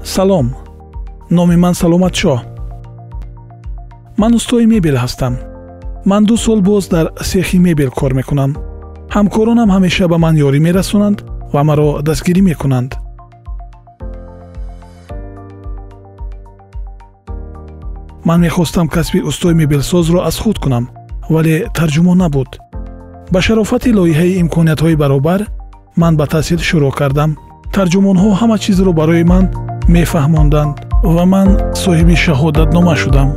салом, номи ман Саломат Шоҳ. ман устои мебел ҳастам. ман 2 сол боз дар сехи мебел кор мекунам. ҳамкоронам ҳамеша ба ман ёрӣ мерасонанд ва маро дастгирӣ мекунанд. ман мехостам касби устои мебелсозро аз худ кунам, вале тарҷумон набуд. ба шарофати лоиҳаи имкониятҳои баробар ман ба таҳсил шурӯъ кардам. тарҷумонҳо ҳама чизро барои ман мефаҳмонданд ва ман соҳиби шаҳодатнома шудам.